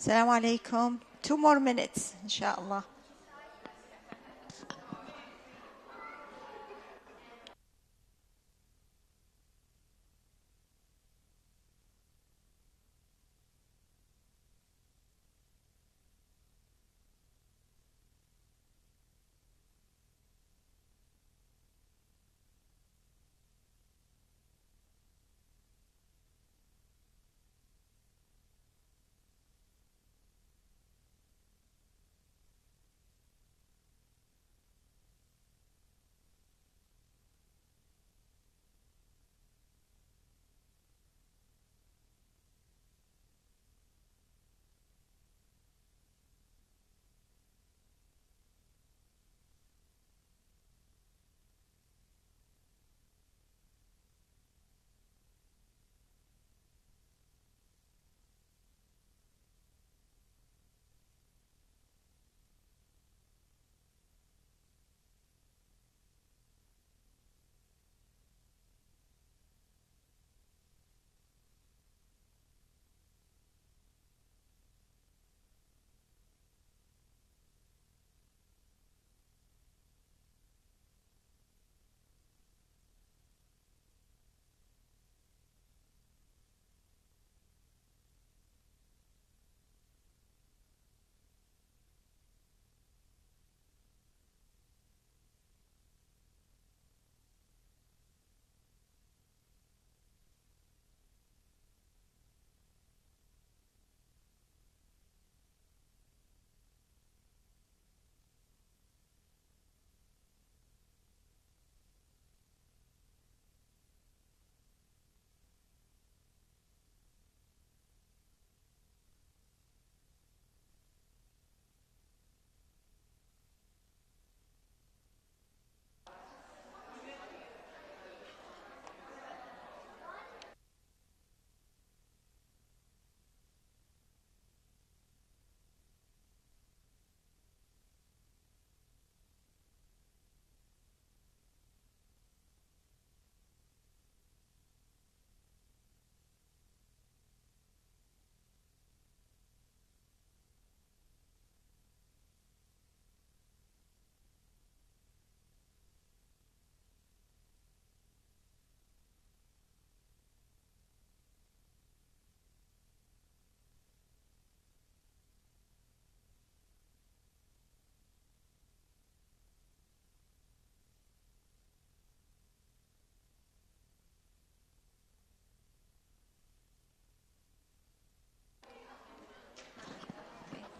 السلام عليكم. 2 more minutes إن شاء الله.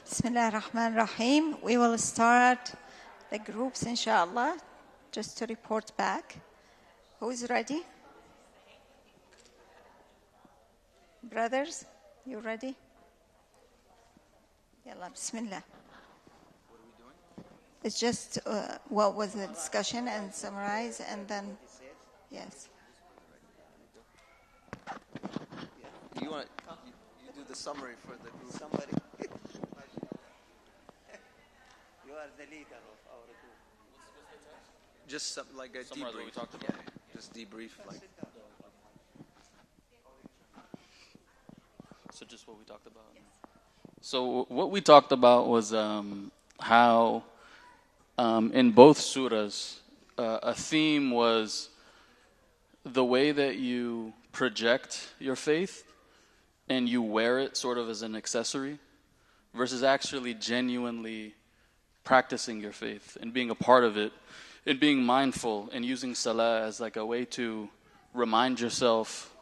بسم الله الرحمن الرحيم. We will start the groups inshallah. Just to report back. Who is ready? Brothers, you ready? Yalla, bismillah. What are we doing? It's just what was the discussion and summarize and then, yes. You do the summary for the group. Somebody. You are the leader of our group. Just like a Summarize debrief. what we talked about. Just debrief. Like. So just what we talked about. So what we talked about was how in both surahs a theme was the way that you project your faith and you wear it sort of as an accessory versus actually genuinely practicing your faith and being a part of it and being mindful and using salah as like a way to remind yourself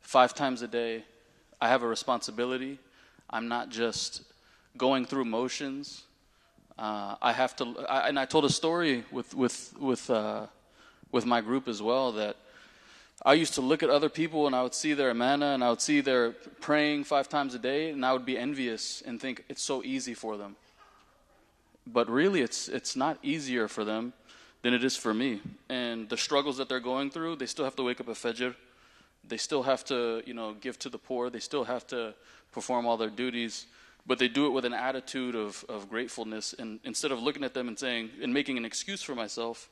5 times a day, I have a responsibility. I'm not just going through motions. I have to, and I told a story with my group as well that I used to look at other people and I would see their amana and I would see their praying 5 times a day and I would be envious and think it's so easy for them. But really it's not easier for them than it is for me. And the struggles that they're going through, they still have to wake up at Fajr. They still have to, give to the poor. They still have to perform all their duties. But they do it with an attitude of gratefulness. And instead of looking at them and saying, and making an excuse for myself,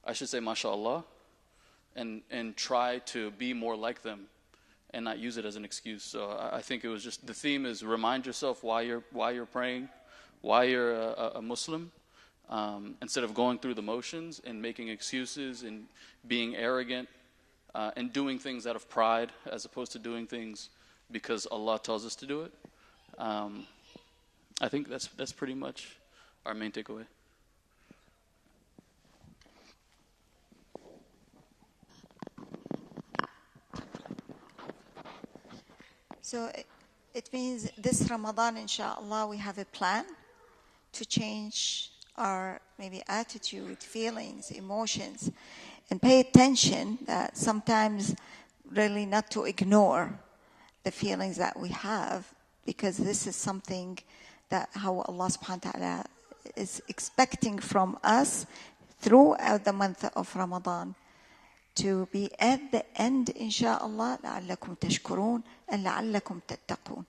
I should say, MashaAllah, and try to be more like them. and not use it as an excuse. So I think it was just, the theme is remind yourself why you're praying, why you're a Muslim, instead of going through the motions and making excuses and being arrogant and doing things out of pride as opposed to doing things because Allah tells us to do it. I think that's pretty much our main takeaway. So it means this Ramadan, inshallah, we have a plan to change our maybe attitude, feelings, emotions, and pay attention that sometimes really not to ignore the feelings that we have, because this is something that how Allah subhanahu wa ta'ala is expecting from us throughout the month of Ramadan, to be at the end, inshallah, لعلكم تشكرون and لعلكم تتقون.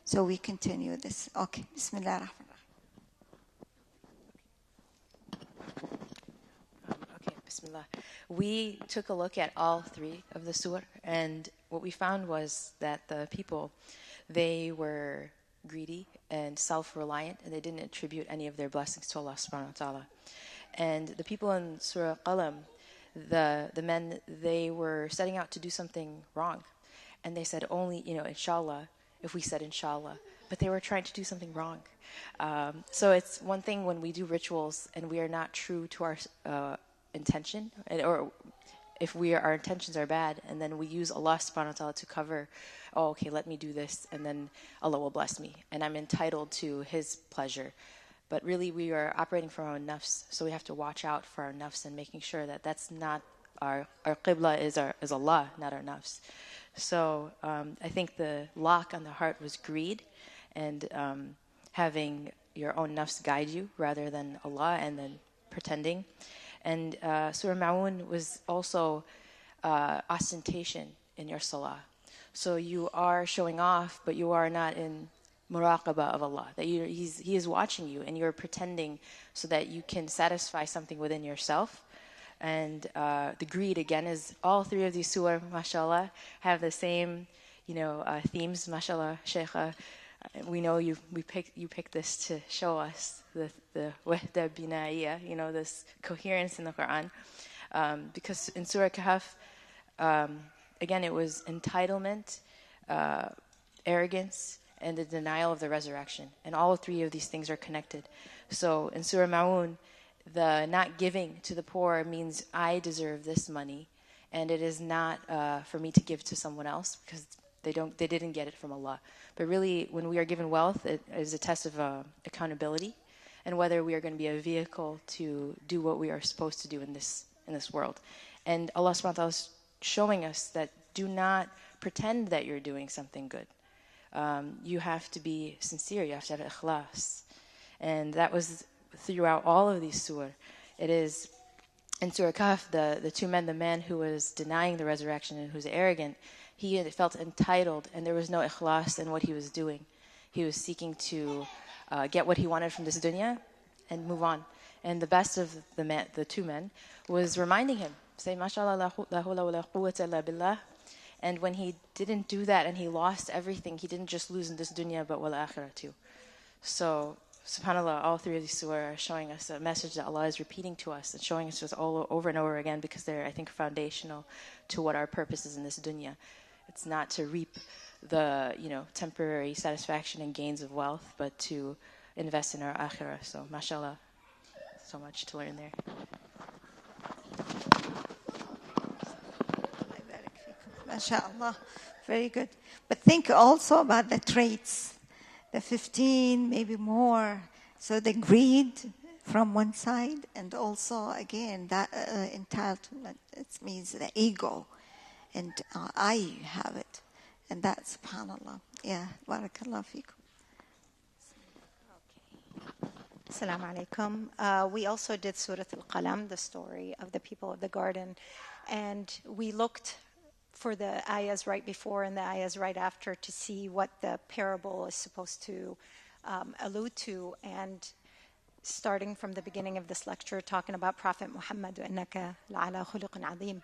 So we continue this. Okay, Bismillah ar-Rahman ar-Rahim. Okay, Bismillah. We took a look at all three of the surah, and what we found was that the people, they were greedy and self-reliant, and they didn't attribute any of their blessings to Allah subhanahu wa ta'ala. And the people in Surah Qalam, the men, they were setting out to do something wrong. And they said only, inshallah, if we said inshallah. But they were trying to do something wrong. So it's one thing when we do rituals and we are not true to our intention, or if our intentions are bad, and then we use Allah subhanahu wa ta'ala to cover, okay, let me do this, and then Allah will bless me, and I'm entitled to His pleasure. But really, we are operating from our nafs, so we have to watch out for our nafs and making sure that that's not our qibla is Allah, not our nafs. So I think the lock on the heart was greed, and having your own nafs guide you rather than Allah, and then pretending. And Surah Ma'un was also ostentation in your salah. So you are showing off, but you are not in muraqabah of Allah, that He is watching you, and you're pretending so that you can satisfy something within yourself. And the greed, again, is all three of these surah, mashallah, have the same, themes, mashallah, Shaykha. We know you picked this to show us the wahda bina'iyya, this coherence in the Quran. Because in Surah Kahf, again, it was entitlement, arrogance, and the denial of the resurrection. And all three of these things are connected. So in Surah Ma'un, the not giving to the poor means I deserve this money, and it is not for me to give to someone else, because they didn't get it from Allah. But really, when we are given wealth, it is a test of accountability, and whether we are going to be a vehicle to do what we are supposed to do in this world. And Allah subhanahu wa ta'ala is showing us that do not pretend that you're doing something good. You have to be sincere. You have to have ikhlas. And that was throughout all of these surah. It is in Surah Kahf, the two men, the man who was denying the resurrection and who's arrogant, he felt entitled, and there was no ikhlas in what he was doing. He was seeking to get what he wanted from this dunya and move on. And the best of the two men was reminding him, say, mashallah, la hawla wa la quwwata illa billah. And when he didn't do that and he lost everything, he didn't just lose in this dunya, but wal akhirah too. So, subhanAllah, all three of these surah are showing us a message that Allah is repeating to us and showing us just all over and over again, because they're, I think, foundational to what our purpose is in this dunya. It's not to reap the, temporary satisfaction and gains of wealth, but to invest in our akhirah. So, mashallah, so much to learn there. MashaAllah, very good. But think also about the traits, the 15, maybe more. So the greed from one side, and also, again, that entitlement. It means the ego, and I have it. And that's subhanAllah. Yeah, barakallah fikum. Assalamu alaikum. We also did Surah Al-Qalam, the story of the people of the garden. And we looked for the ayahs right before and the ayahs right after to see what the parable is supposed to allude to. And starting from the beginning of this lecture, talking about Prophet Muhammad, وَإِنَّكَ لَعَلَى خُلُقٍ عَظِيمٍ.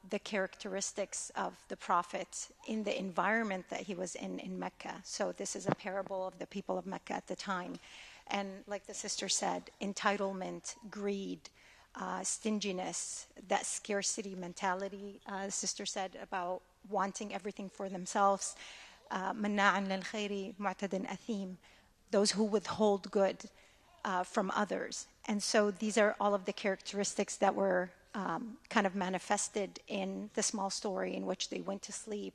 the characteristics of the Prophet in the environment that he was in Mecca. So this is a parable of the people of Mecca at the time. And like the sister said, entitlement, greed, stinginess, that scarcity mentality, the sister said about wanting everything for themselves. مَنَّاعًا لِلْخَيْرِ مُعْتَدٍ أَثِيمٍ, those who withhold good from others. And so these are all of the characteristics that were kind of manifested in the small story in which they went to sleep,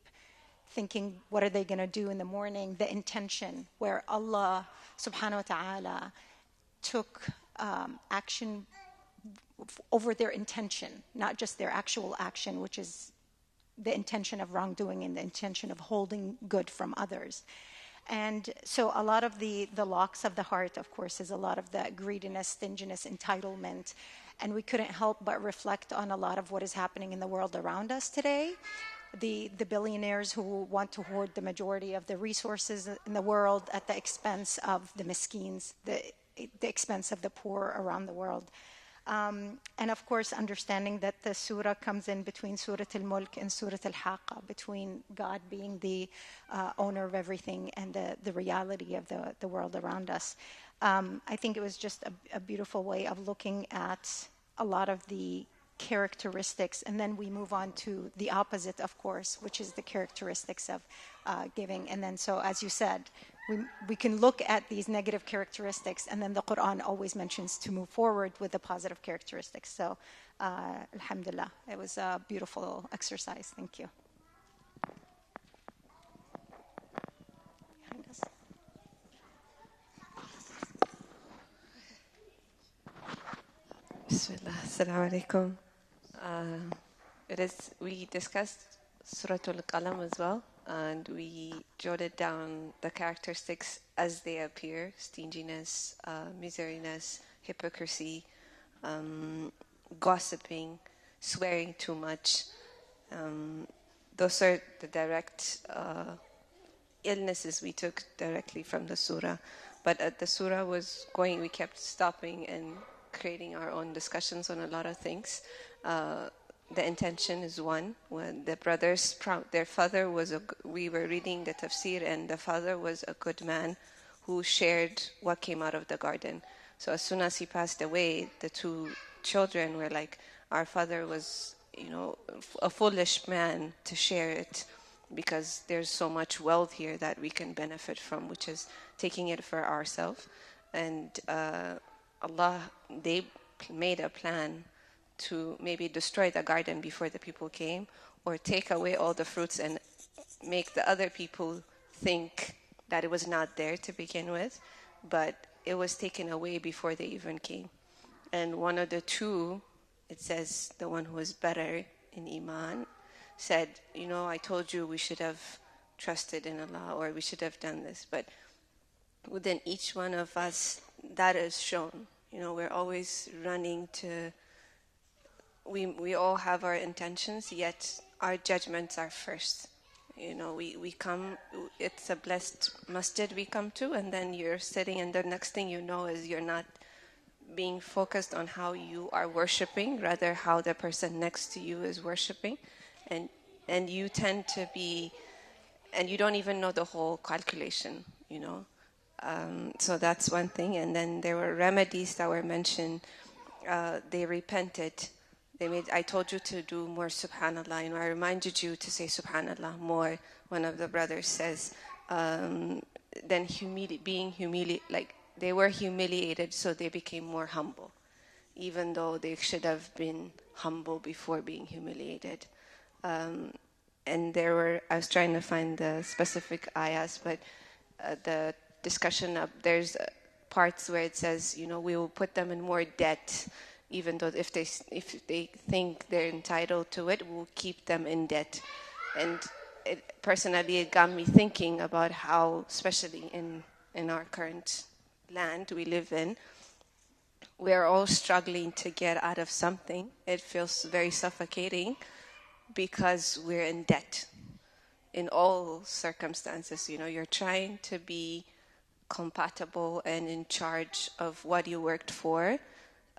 thinking, what are they going to do in the morning? The intention, where Allah subhanahu wa ta'ala took action over their intention, not just their actual action, which is the intention of wrongdoing and the intention of holding good from others. And so a lot of the locks of the heart, of course, is a lot of the greediness, stinginess, entitlement. And we couldn't help but reflect on a lot of what is happening in the world around us today. The billionaires who want to hoard the majority of the resources in the world at the expense of the miskeens, the expense of the poor around the world. And of course, understanding that the surah comes in between Surah Al-Mulk and Surah Al-Haqqa, between God being the owner of everything and the reality of the world around us. I think it was just a beautiful way of looking at a lot of the characteristics, and then we move on to the opposite, of course, which is the characteristics of giving. And then, so as you said, we can look at these negative characteristics, and then the Quran always mentions to move forward with the positive characteristics. So, alhamdulillah, it was a beautiful exercise. Thank you. Behind us. Bismillah. Assalamu alaikum. We discussed Surah Al-Qalam as well, and we jotted down the characteristics as they appear: stinginess, miseriness, hypocrisy, gossiping, swearing too much. Those are the direct illnesses we took directly from the surah. But as the surah was going, we kept stopping and creating our own discussions on a lot of things. The intention is one. When the brothers, their father was we were reading the tafsir, and the father was a good man who shared what came out of the garden. So as soon as he passed away, the two children were like, our father was, a foolish man to share it, because there's so much wealth here that we can benefit from, which is taking it for ourselves. And Allah, they made a plan to maybe destroy the garden before the people came, or take away all the fruits and make the other people think that it was not there to begin with, but it was taken away before they even came. And one of the two, it says the one who was better in Iman, said, I told you we should have trusted in Allah, or we should have done this. But within each one of us, that is shown. We're always running to, we all have our intentions, yet our judgments are first. We come, it's a blessed masjid we come to, and then you're sitting, and the next thing you know is you're not being focused on how you are worshiping, rather how the person next to you is worshiping. And you tend to be, and you don't even know the whole calculation, So that's one thing. And then there were remedies that were mentioned. They repented. I told you to do more subhanallah. I reminded you to say subhanallah more. One of the brothers says, then being humiliated, like they were humiliated, so they became more humble, even though they should have been humble before being humiliated. And I was trying to find the specific ayahs, but the discussion of, there's parts where it says, we will put them in more debt, even though if they think they're entitled to it, we'll keep them in debt. And personally, it got me thinking about how, especially in our current land we live in, we're all struggling to get out of something. It feels very suffocating because we're in debt in all circumstances. You're trying to be compatible and in charge of what you worked for,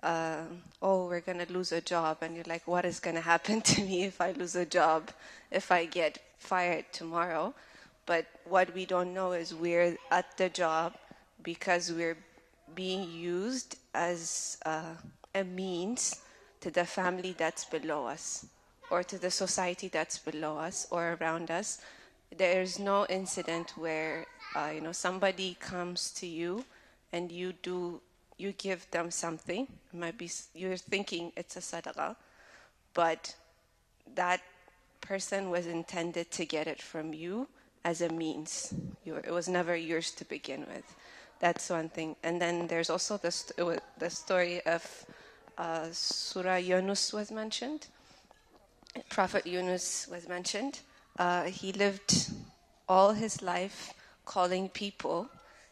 oh, we're going to lose a job. And you're like, what is going to happen to me if I lose a job, if I get fired tomorrow? But what we don't know is we're at the job because we're being used as a means to the family that's below us, or to the society that's below us or around us. There is no incident where somebody comes to you and you give them something. Maybe you're thinking it's a sadaqah, but that person was intended to get it from you as a means. It was never yours to begin with. That's one thing. And then there's also the story of Surah Yunus was mentioned. Prophet Yunus was mentioned. He lived all his life calling people,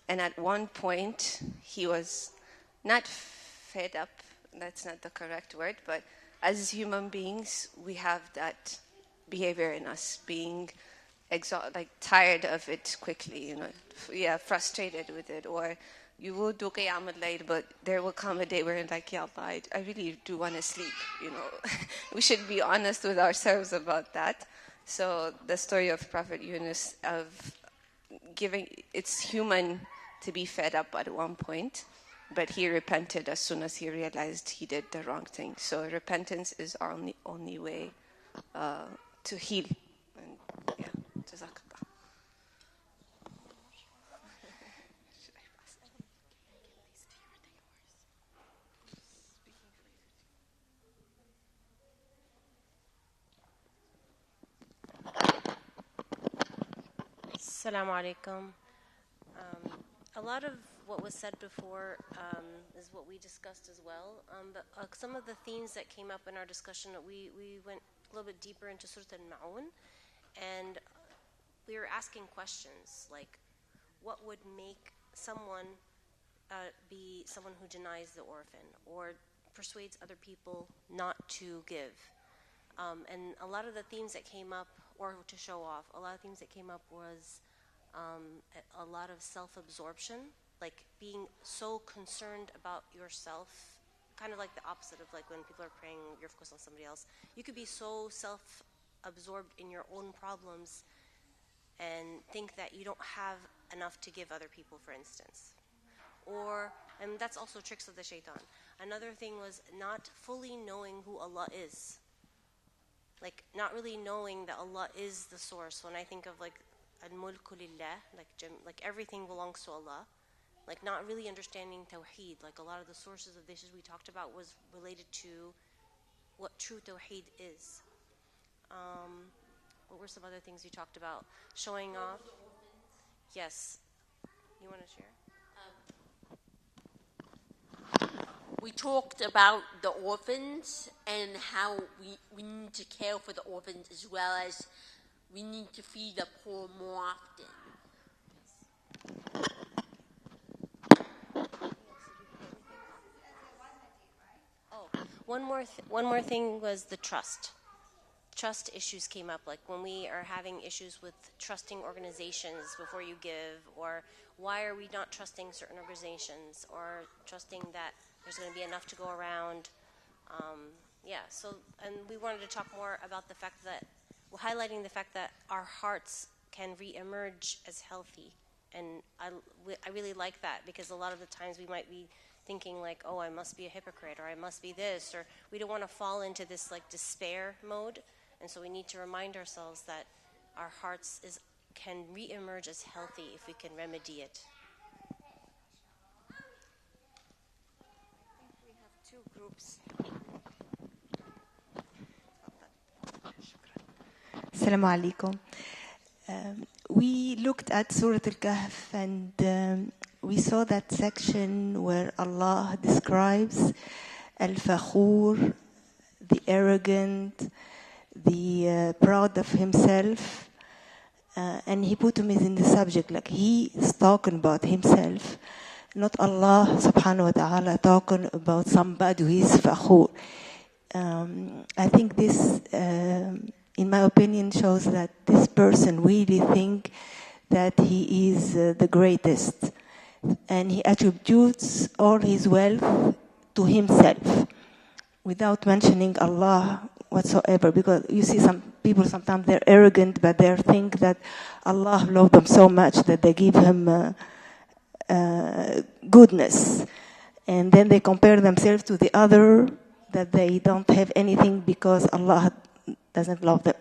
and at one point he was not fed up, that's not the correct word, but as human beings we have that behavior in us, being tired of it quickly, frustrated with it. Or you will do qiyam al-layl, but there will come a day where you're like, ya Allah, I really do want to sleep, We should be honest with ourselves about that. So the story of Prophet Yunus, of it's human to be fed up at one point, but he repented as soon as he realized he did the wrong thing. So repentance is our only way to heal. And yeah, Jazakallah. Assalamu alaikum. A lot of what was said before is what we discussed as well. But some of the themes that came up in our discussion, we went a little bit deeper into Surah Al-Ma'un, and we were asking questions like, what would make someone be someone who denies the orphan or persuades other people not to give? And a lot of the themes that came up, or to show off, a lot of themes that came up was a lot of self-absorption, like being so concerned about yourself, kind of like the opposite of like when people are praying, you're focused on somebody else. You could be so self-absorbed in your own problems and think that you don't have enough to give other people, for instance. And that's also tricks of the shaitan. Another thing was not fully knowing who Allah is. Like not really knowing that Allah is the source. When I think of like al-mulku lillah, like everything belongs to Allah, like not really understanding tawheed. Like a lot of the sources of the issues we talked about was related to what true tawheed is. What were some other things you talked about? Showing off. Yes. You want to share? We talked about the orphans and how we need to care for the orphans, as well as we need to feed the poor more often. Oh, one more thing was the trust. Trust issues came up, like when we are having issues with trusting organizations before you give, or why are we not trusting certain organizations, or trusting that there's going to be enough to go around. And we wanted to talk more about the fact that, highlighting the fact that our hearts can re-emerge as healthy. And I really like that, because a lot of the times we might be thinking like, oh, I must be a hypocrite, or I must be this, or we don't want to fall into this like despair mode. And so we need to remind ourselves that our hearts can re-emerge as healthy if we can remedy it. Two groups. Assalamu alaikum. We looked at Surah Al-Kahf, and we saw that section where Allah describes Al-Fakhur, the arrogant, the proud of himself, and he put him in the subject, like he is talking about himself. Not Allah subhanahu wa ta'ala talking about somebody who is fakhur. I think this, in my opinion, shows that this person really think that he is the greatest. And he attributes all his wealth to himself, without mentioning Allah whatsoever. Because you see some people, sometimes they're arrogant, but they think that Allah loved them so much that they give him goodness. And then they compare themselves to the other, that they don't have anything because Allah doesn't love them.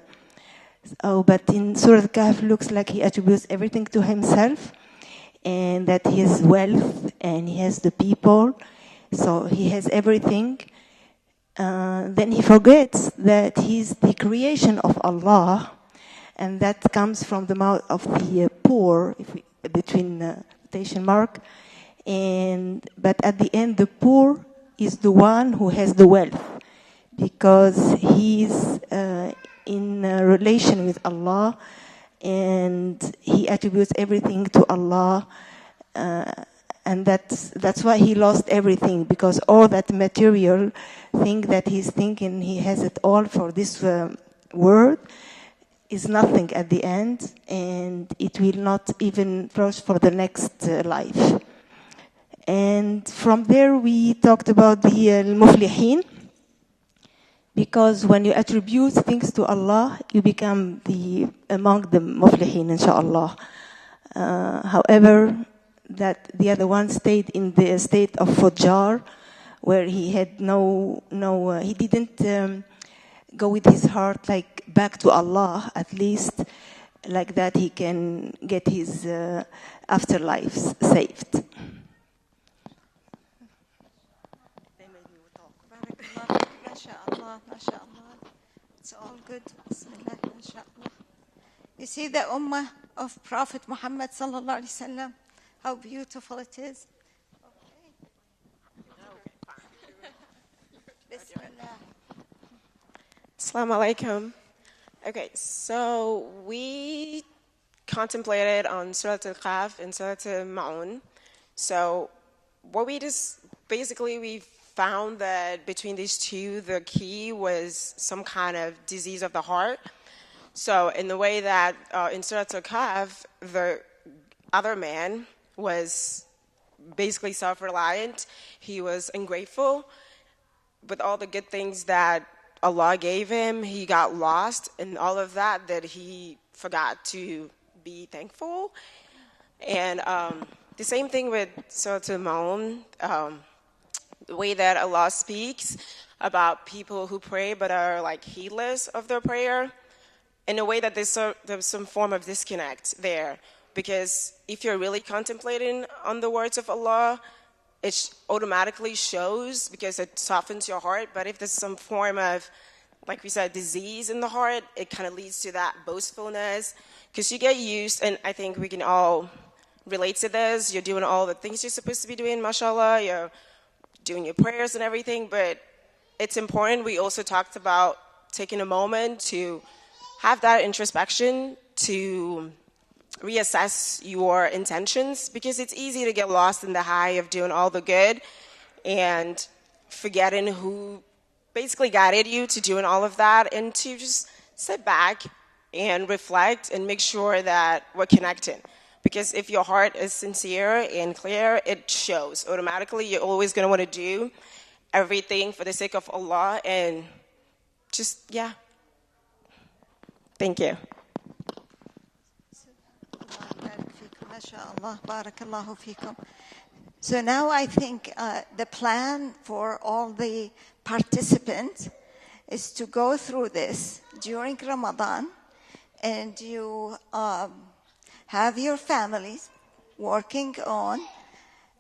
But in Surah Al-Kahf, looks like he attributes everything to himself, and that he has wealth and he has the people, so he has everything. Then he forgets that he's the creation of Allah, and that comes from the mouth of the poor, between quotation mark. But at the end, the poor is the one who has the wealth, because he's in relation with Allah, and he attributes everything to Allah, and that's why he lost everything, because all that material thing that he's thinking he has it all for this world is nothing at the end, and it will not even flourish for the next life. And from there we talked about the al-muflihin, because when you attribute things to Allah, you become among the muflihin, inshallah. However, that the other one stayed in the state of fujjar, where he had he didn't go with his heart like back to Allah, at least like that he can get his afterlife saved. MashaAllah, MashaAllah. It's all good. Bismillah, MashaAllah. You see the ummah of Prophet Muhammad sallallahu alaihi wasallam, how beautiful it is. Bismillah. Assalamu alaikum. Okay, so we contemplated on Surah Al-Kahf and Surah Al-Ma'un. So what we found that between these two, the key was some kind of disease of the heart. So in the way that in Surah Al-Kahf, the other man was basically self-reliant. He was ungrateful. With all the good things that Allah gave him, he got lost in all of that he forgot to be thankful. And the same thing with Surah Al-Ma'un. The way that Allah speaks about people who pray but are like heedless of their prayer, in a way that there's some form of disconnect there. Because if you're really contemplating on the words of Allah, it automatically shows, because it softens your heart. But if there's some form of, like we said, disease in the heart, it kind of leads to that boastfulness. Because you get used, and I think we can all relate to this, you're doing all the things you're supposed to be doing, mashallah, you're doing your prayers and everything, but it's important. We also talked about taking a moment to have that introspection, to reassess your intentions, because it's easy to get lost in the high of doing all the good and forgetting who basically guided you to doing all of that, and to just sit back and reflect and make sure that we're connecting. Because if your heart is sincere and clear, it shows automatically. You're always going to want to do everything for the sake of Allah, and just, yeah. Thank you. MashaAllah, barakallahu feekum. So now I think the plan for all the participants is to go through this during Ramadan, and you have your families working on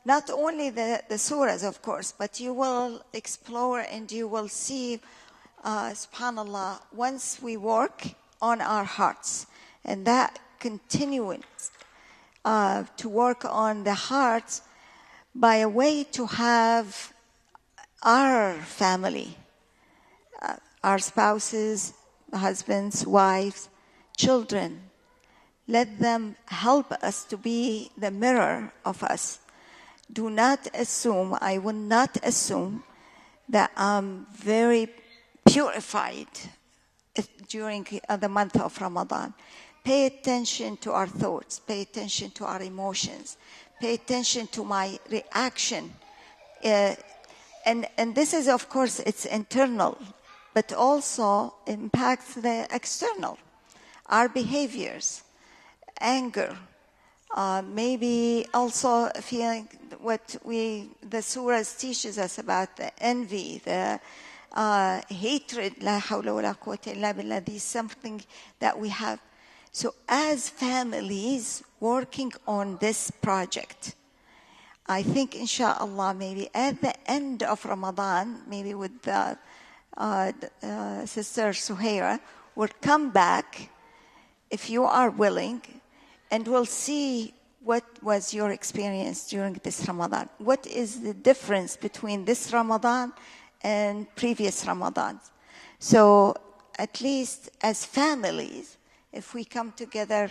not only the surahs, of course, but you will explore and you will see, subhanAllah, once we work on our hearts, and that continues to work on the hearts by a way to have our family, our spouses, husbands, wives, children, let them help us to be the mirror of us. Do not assume, I will not assume that I'm very purified during the month of Ramadan. Pay attention to our thoughts, pay attention to our emotions, pay attention to my reaction And this is, of course, it's internal, but also impacts the external, our behaviors, anger, maybe also feeling what the surahs teaches us about the envy, the hatred, la hawla wa la quwwata illa billah, this is something that we have. So as families working on this project, I think, inshallah, maybe at the end of Ramadan, maybe with Sister Suhaira, we'll come back, if you are willing, and we'll see what was your experience during this Ramadan. What is the difference between this Ramadan and previous Ramadans? So at least as families, if we come together,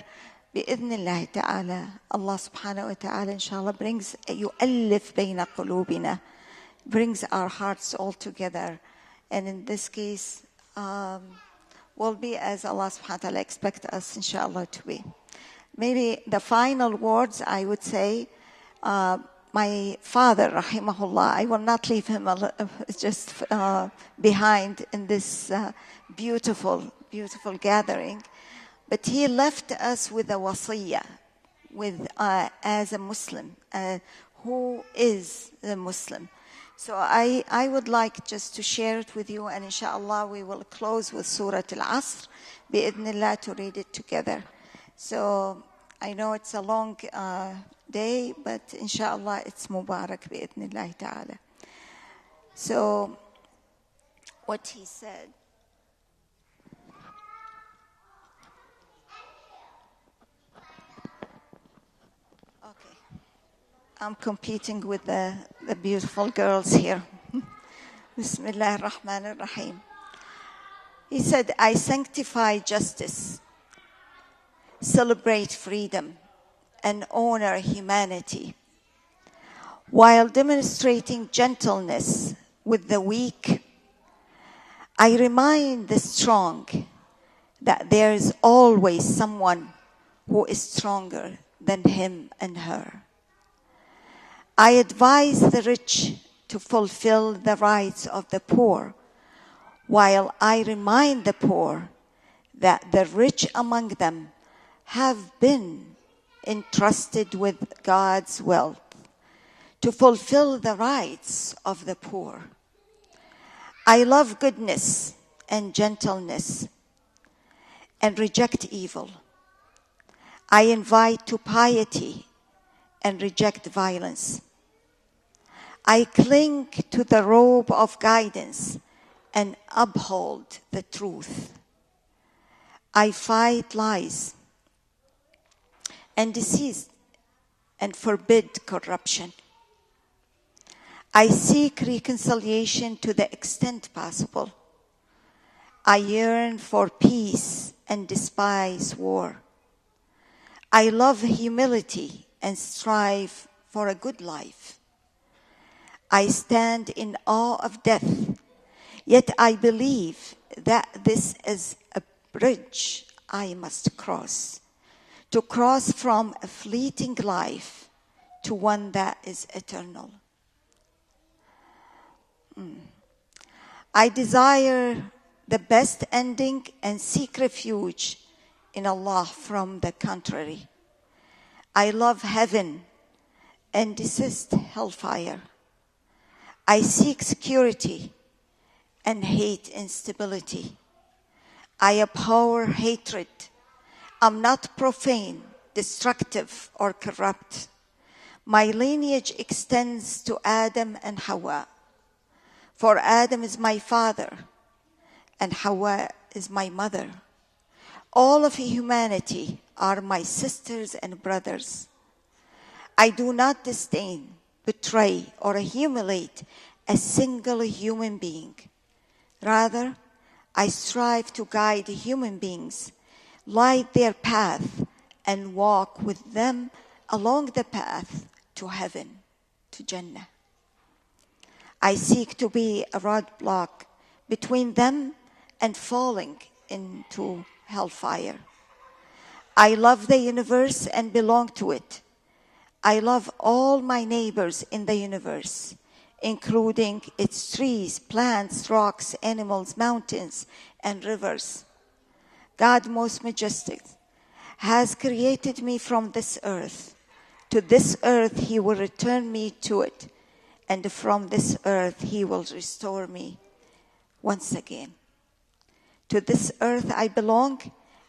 بإذن الله تعالى, Allah subhanahu wa ta'ala, inshallah, brings يؤلف بين قلوبنا, brings our hearts all together. And in this case, will be as Allah subhanahu wa ta'ala expects us, inshallah, to be. Maybe the final words, I would say, my father, rahimahullah, I will not leave him just behind in this beautiful, beautiful gathering. But he left us with a wasiyah, as a Muslim, who is the Muslim. So I would like just to share it with you, and inshallah we will close with Surah Al-Asr, bi'idhnillah, to read it together. So I know it's a long day, but inshallah it's Mubarak, bi'idhnillah ta'ala. So what he said, I'm competing with the beautiful girls here. Bismillah ar-Rahman ar-Rahim. He said, I sanctify justice, celebrate freedom, and honor humanity, while demonstrating gentleness with the weak. I remind the strong that there is always someone who is stronger than him and her. I advise the rich to fulfill the rights of the poor, while I remind the poor that the rich among them have been entrusted with God's wealth to fulfill the rights of the poor. I love goodness and gentleness and reject evil. I invite to piety and reject violence. I cling to the robe of guidance and uphold the truth. I fight lies and deceit and forbid corruption. I seek reconciliation to the extent possible. I yearn for peace and despise war. I love humility and strive for a good life. I stand in awe of death, yet I believe that this is a bridge I must cross, to cross from a fleeting life to one that is eternal. I desire the best ending and seek refuge in Allah from the contrary. I love heaven and detest hellfire. I seek security and hate instability. I abhor hatred. I'm not profane, destructive, or corrupt. My lineage extends to Adam and Hawa. For Adam is my father, and Hawa is my mother. All of humanity are my sisters and brothers. I do not disdain, betray, or humiliate a single human being. Rather, I strive to guide human beings, light their path, and walk with them along the path to heaven, to Jannah. I seek to be a roadblock between them and falling into hellfire. I love the universe and belong to it. I love all my neighbors in the universe, including its trees, plants, rocks, animals, mountains, and rivers. God most majestic has created me from this earth. To this earth he will return me to it, and from this earth he will restore me once again. To this earth I belong,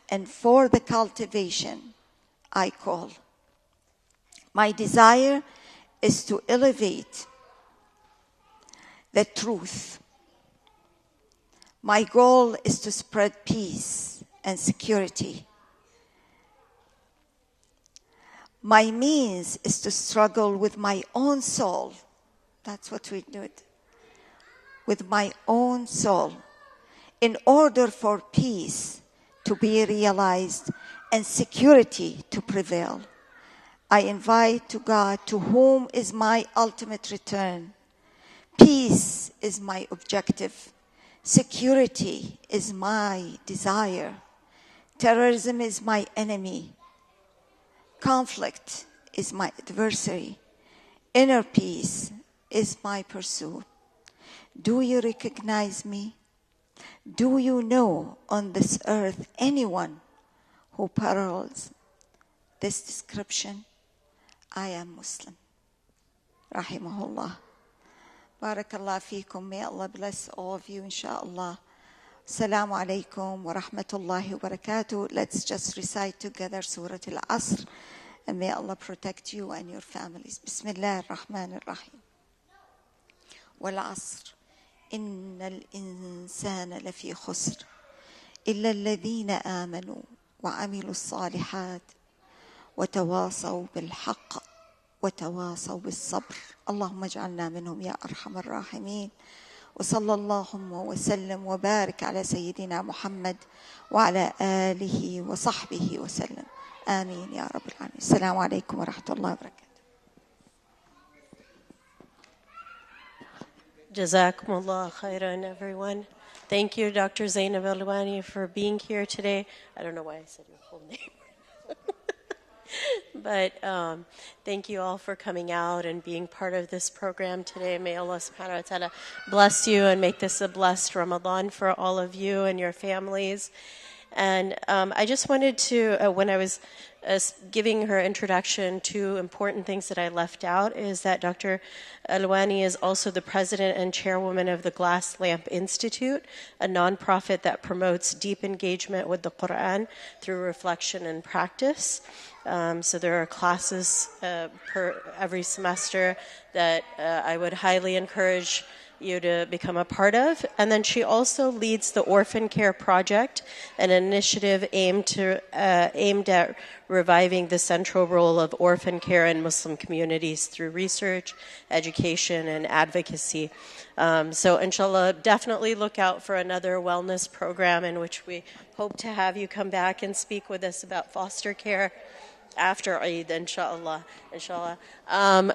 and for the cultivation I call. My desire is to elevate the truth. My goal is to spread peace and security. My means is to struggle with my own soul. That's what we do it. With my own soul. In order for peace to be realized and security to prevail. I invite to God, to whom is my ultimate return. Peace is my objective. Security is my desire. Terrorism is my enemy. Conflict is my adversary. Inner peace is my pursuit. Do you recognize me? Do you know on this earth anyone who parallels this description? I am Muslim. Rahimahullah. Barakallah feekum. May Allah bless all of you, inshallah. Assalamu alaikum wa rahmatullahi wa barakatuh. Let's just recite together Surah Al-Asr, and may Allah protect you and your families. Bismillah ar-Rahman ar-Rahim. Wal-Asr. إن الإنسان لفي خسر إلا الذين آمنوا وعملوا الصالحات وتواصوا بالحق وتواصوا بالصبر اللهم اجعلنا منهم يا أرحم الراحمين وصلى اللهم وسلم وبارك على سيدنا محمد وعلى آله وصحبه وسلم آمين يا رب العالمين. السلام عليكم ورحمة الله وبركاته. Jazakumullah khairan, everyone. Thank you, Dr. Zainab Alwani, for being here today. I don't know why I said your full name. But thank you all for coming out and being part of this program today. May Allah subhanahu wa ta'ala bless you and make this a blessed Ramadan for all of you and your families. And I just wanted to, when I was giving her introduction, two important things that I left out is that Dr. Alwani is also the president and chairwoman of the Glass Lamp Institute, a nonprofit that promotes deep engagement with the Quran through reflection and practice. So there are classes per every semester that I would highly encourage you to become a part of. And then she also leads the Orphan Care Project, an initiative aimed at reviving the central role of orphan care in Muslim communities through research, education, and advocacy. So inshallah, definitely look out for another wellness program in which we hope to have you come back and speak with us about foster care after Eid, inshallah.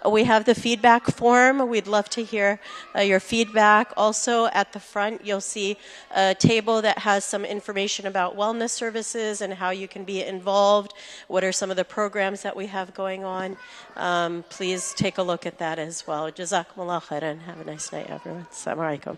We have the feedback form. We'd love to hear your feedback. Also, at the front, you'll see a table that has some information about wellness services and how you can be involved. What are some of the programs that we have going on? Please take a look at that as well. Jazakumullah khairan. Have a nice night, everyone. Assalamu alaikum.